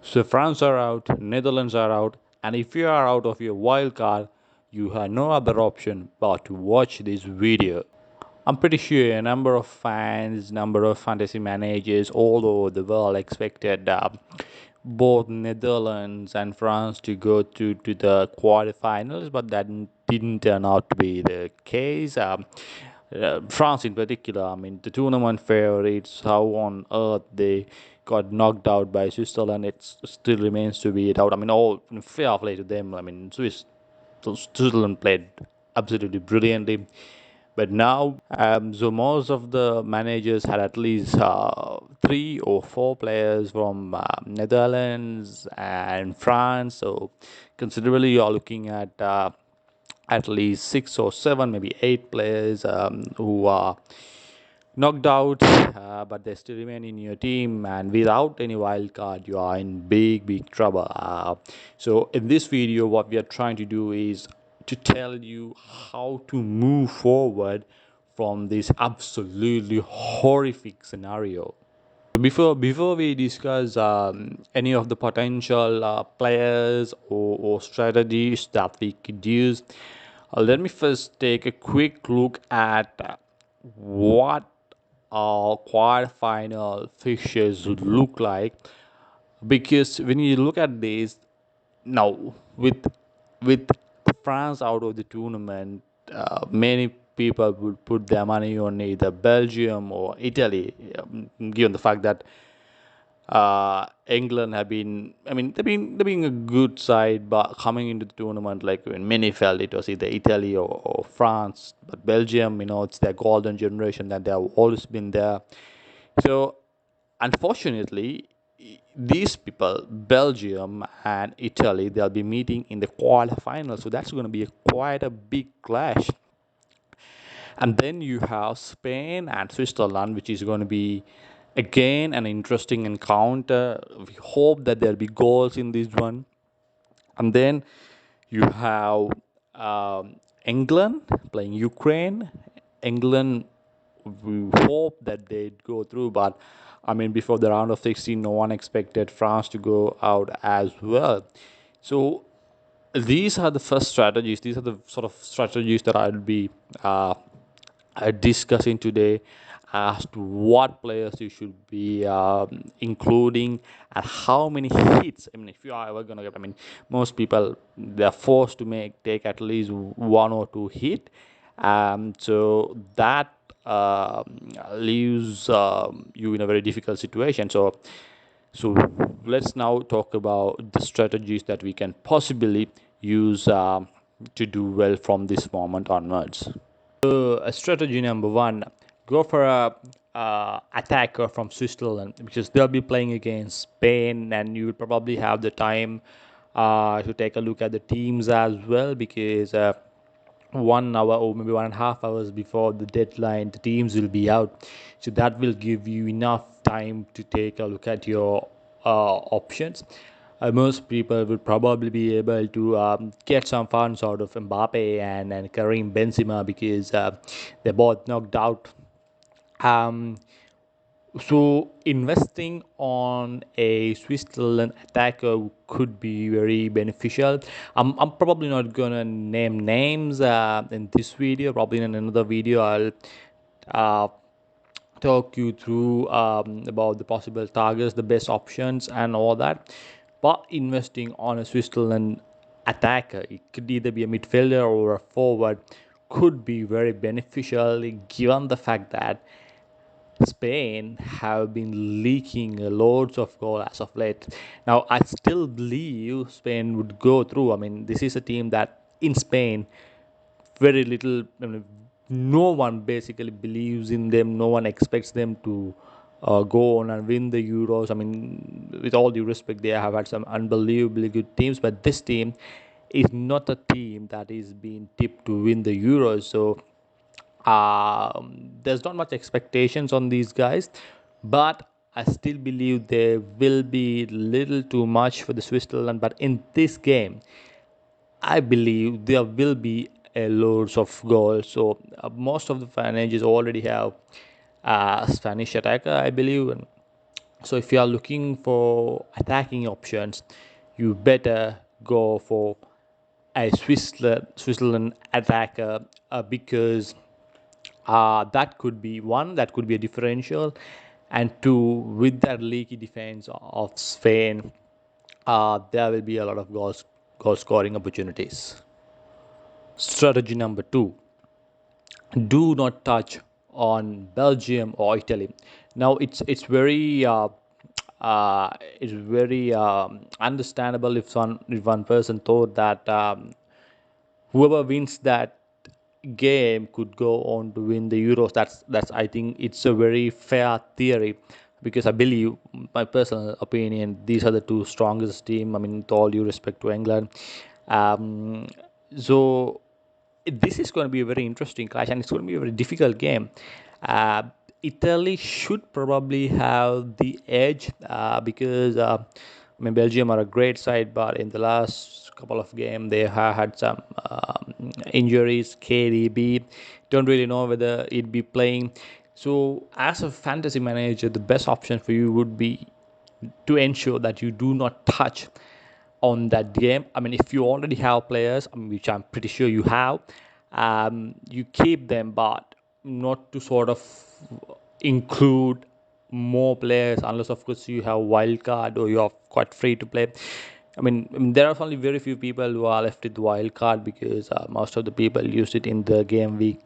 So France are out, Netherlands are out, and if you are out of your wild card, you have no other option but to watch this video. I'm pretty sure a number of fans, number of fantasy managers all over the world expected both Netherlands and France to go to the quarterfinals, but that didn't turn out to be the case. France, in particular, I mean, the tournament favorites, how on earth they got knocked out by Switzerland, it still remains to be doubt. I mean, all fair play to them. I mean, Switzerland played absolutely brilliantly. But now, so most of the managers had at least 3 or 4 players from Netherlands and France. So considerably, you're looking at least 6 or 7, maybe 8 players who are knocked out, but they still remain in your team. And without any wild card, you are in big trouble. So in this video, what we are trying to do is to tell you how to move forward from this absolutely horrific scenario. Before we discuss any of the potential players or strategies that we could use, let me first take a quick look at what our quarterfinal fixtures would look like. Because when you look at this now, with France out of the tournament, many people would put their money on either Belgium or Italy, given the fact that England have been, I mean, they've been a good side, but coming into the tournament, like when many felt it was either Italy or France, but Belgium, it's their golden generation that they have always been there. So, unfortunately, these people, Belgium and Italy, they'll be meeting in the quarterfinals. So that's going to be quite a big clash. And then you have Spain and Switzerland, which is going to be again an interesting encounter. We hope that there'll be goals in this one. And then you have England playing Ukraine. England, we hope that they'd go through, but I mean, before the round of 16, no one expected France to go out as well. So these are the first strategies. These are the sort of strategies that I'll be discussing today as to what players you should be including and how many hits. I mean, if you are ever gonna get, I mean, most people they're forced to take at least 1 or 2 hit, so that leaves you in a very difficult situation. So let's now talk about the strategies that we can possibly use to do well from this moment onwards. Strategy number one: go for a attacker from Switzerland, because they'll be playing against Spain, and you will probably have the time to take a look at the teams as well, because 1 hour or maybe 1.5 hours before the deadline, the teams will be out. So that will give you enough time to take a look at your options. Most people would probably be able to get some funds out of Mbappe and Karim Benzema, because they're both knocked out. Um, so investing on a Switzerland attacker could be very beneficial. I'm probably not gonna name names in this video. Probably in another video I'll uh, talk you through about the possible targets, the best options, and all that. But investing on a Switzerland attacker, it could either be a midfielder or a forward, could be very beneficial, given the fact that Spain have been leaking loads of goal as of late. Now, I still believe Spain would go through. I mean, this is a team that in Spain, very little, I mean, no one basically believes in them. No one expects them to go on and win the Euros. I mean, with all due respect, they have had some unbelievably good teams, but this team is not a team that is being tipped to win the Euros. So there's not much expectations on these guys, but I still believe there will be little too much for the Switzerland. But in this game, I believe there will be a loads of goals. So most of the managers already have a Spanish attacker, I believe. And So if you are looking for attacking options, you better go for a Switzerland attacker, because that could be one, that could be a differential, and two, with that leaky defense of Spain, there will be a lot of goal scoring opportunities. Strategy number two: do not touch on Belgium or Italy. Now uh, it's very understandable if one person thought that whoever wins that game could go on to win the Euros. That's I think it's a very fair theory, because I believe, my personal opinion, these are the two strongest team. I mean, with all due respect to England, um, so this is going to be a very interesting clash, and it's going to be a very difficult game. Uh, Italy should probably have the edge, because I mean, Belgium are a great side, but in the last couple of games they have had some injuries. KDB, don't really know whether he'd be playing. So, as a fantasy manager, the best option for you would be to ensure that you do not touch on that game. I mean, if you already have players, I mean, which I'm pretty sure you have, you keep them, but not to sort of include more players, unless of course you have wild card or you're quite free to play. I mean, there are only very few people who are left with wild card, because most of the people used it in the game week,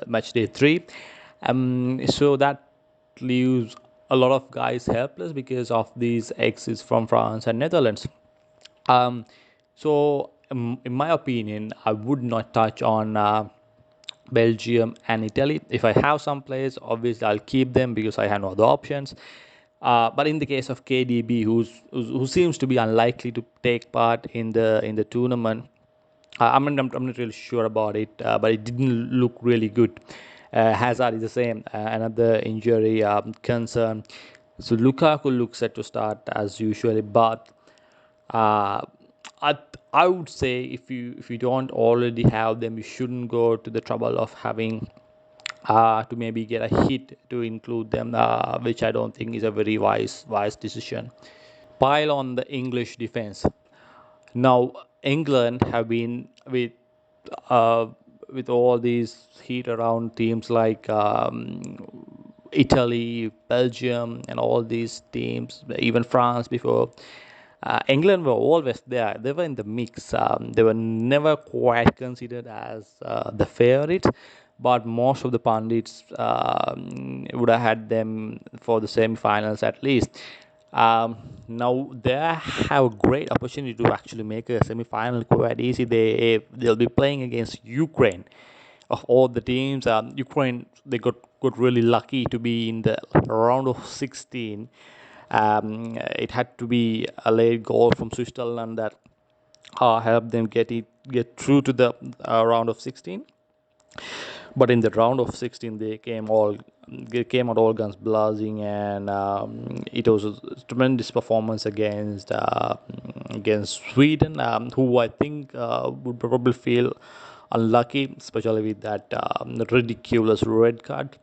match day 3. So that leaves a lot of guys helpless because of these exits from France and Netherlands. Um, so, in my opinion, I would not touch on Belgium and Italy. If I have some players, obviously I'll keep them because I have no other options. But in the case of KDB, who seems to be unlikely to take part in the tournament, I'm not really sure about it, but it didn't look really good. Hazard is the same, another injury concern. So Lukaku looks set to start as usually, but uh, I I would say, if you don't already have them, you shouldn't go to the trouble of having to maybe get a hit to include them, which I don't think is a very wise decision. Pile on the English defense. Now, England have been uh, with all these heat around teams like Italy, Belgium, and all these teams, even France before. England were always there. They were in the mix. They were never quite considered as the favorite, but most of the pundits would have had them for the semi-finals at least. Now they have a great opportunity to actually make a semi-final quite easy. They'll be playing against Ukraine. Of all the teams, Ukraine, they got really lucky to be in the round of 16. It had to be a late goal from Switzerland that helped them get through to the round of 16. But in the round of 16, they came out all guns blazing, and it was a tremendous performance against Sweden, who I think would probably feel unlucky, especially with that ridiculous red card.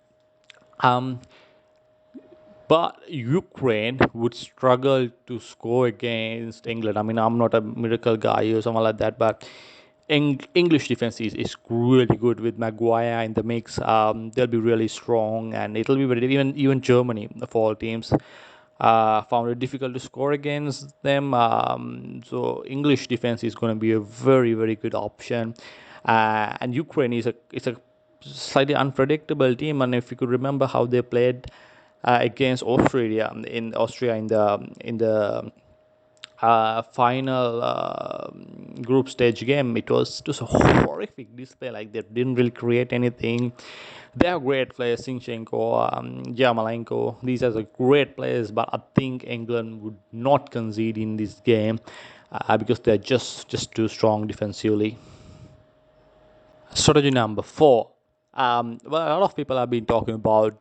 Um, but Ukraine would struggle to score against England. I mean, I'm not a miracle guy or something like that, but English defense is really good with Maguire in the mix. They'll be really strong, and it'll be very, even Germany, of all teams, found it difficult to score against them. So English defense is going to be a very good option, and Ukraine is a slightly unpredictable team. And if you could remember how they played against Austria in the final group stage game, it was a horrific display. Like, they didn't really create anything. They are great players, Sinchenko, Yarmolenko. These are the great players, but I think England would not concede in this game, because they're just too strong defensively. Strategy number 4. Well, a lot of people have been talking about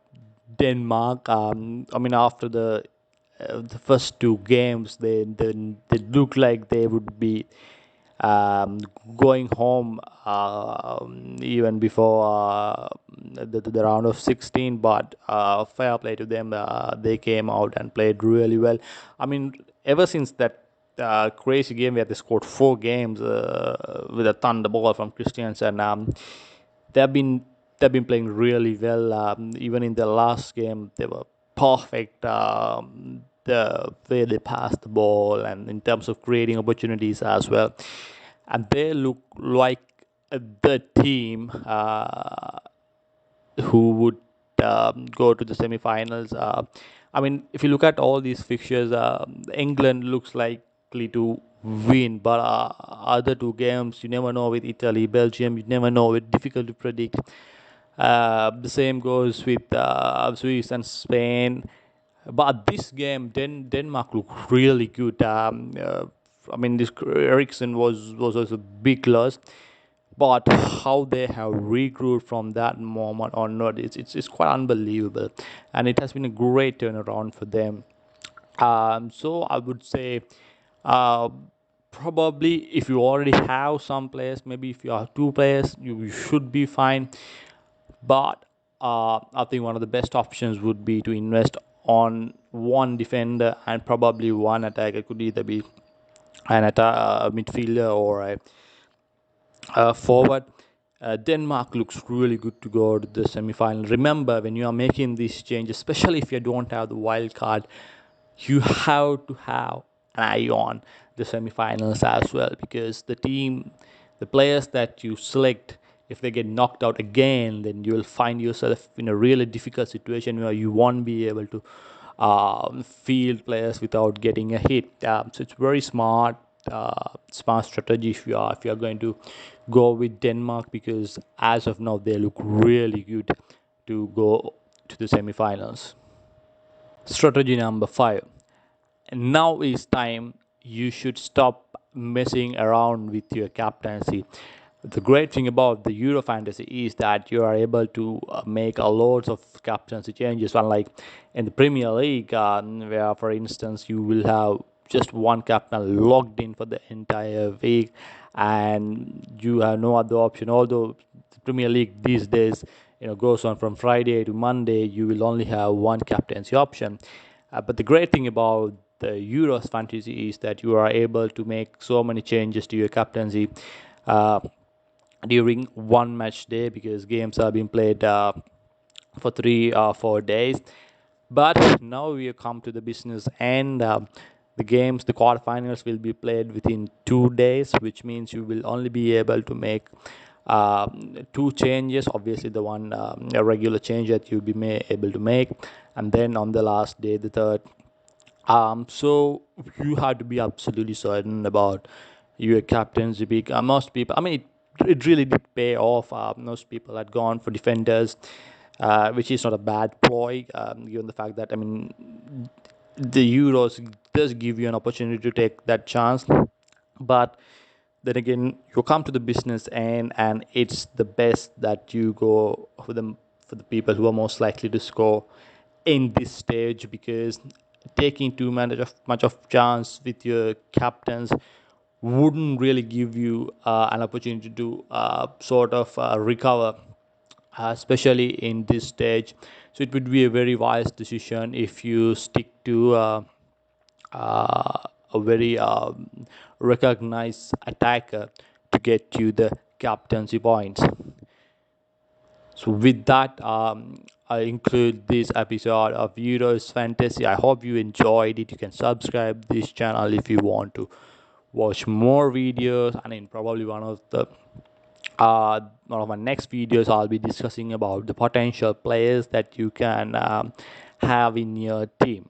Denmark. I mean, after the first two games, they look like they would be um, going home even before the round of 16. But fair play to them, they came out and played really well. I mean, ever since that crazy game where they scored 4 games with a thunderball from Christians, and they've been they've been playing really well. Even in the last game, they were perfect. The way they passed the ball, and in terms of creating opportunities as well, and they look like the team who would go to the semi-finals. I mean, if you look at all these fixtures, England looks likely to win, but other 2 games, you never know with Italy, Belgium, you never know. It's difficult to predict. The same goes with Swiss and Spain. But this game, Denmark looked really good. I mean, this Ericsson was also a big loss, but how they have regrouped from that moment onward, it's quite unbelievable, and it has been a great turnaround for them. So I would say, uh, probably if you already have some players, maybe if you have 2 players, you should be fine. But I think one of the best options would be to invest on one defender and probably one attacker. It could either be a midfielder or a forward. Denmark looks really good to go to the semi-final. Remember, when you are making these changes, especially if you don't have the wild card, you have to have an eye on the semi-finals as well, because the players that you select, if they get knocked out again, then you will find yourself in a really difficult situation where you won't be able to field players without getting a hit. So it's very smart strategy if you are going to go with Denmark, because as of now they look really good to go to the semi-finals. Strategy number 5. Now is time you should stop messing around with your captaincy. The great thing about the Euro fantasy is that you are able to make a loads of captaincy changes, unlike in the Premier League, where for instance you will have just one captain locked in for the entire week, and you have no other option. Although the Premier League these days, goes on from Friday to Monday, you will only have one captaincy option. But the great thing about the Euros fantasy is that you are able to make so many changes to your captaincy uh, during one match day, because games are being played for 3 or 4 days. But now we have come to the business, and the quarterfinals will be played within 2 days, which means you will only be able to make 2 changes. Obviously, the one a regular change that you'll be able to make, and then on the last day, the third. So you have to be absolutely certain about your captaincy pick. Most people, I mean, it really did pay off. Most people had gone for defenders, which is not a bad ploy, given the fact that, I mean, the Euros does give you an opportunity to take that chance. But then again, you come to the business, and it's the best that you go for the people who are most likely to score in this stage, because taking too much of chance with your captains wouldn't really give you an opportunity to sort of recover, especially in this stage. So it would be a very wise decision if you stick to uh, a very recognized attacker to get you the captaincy points. So with that, I include this episode of Euros Fantasy. I hope you enjoyed it. You can subscribe this channel if you want to watch more videos. And in probably one of my next videos, I'll be discussing about the potential players that you can have in your team.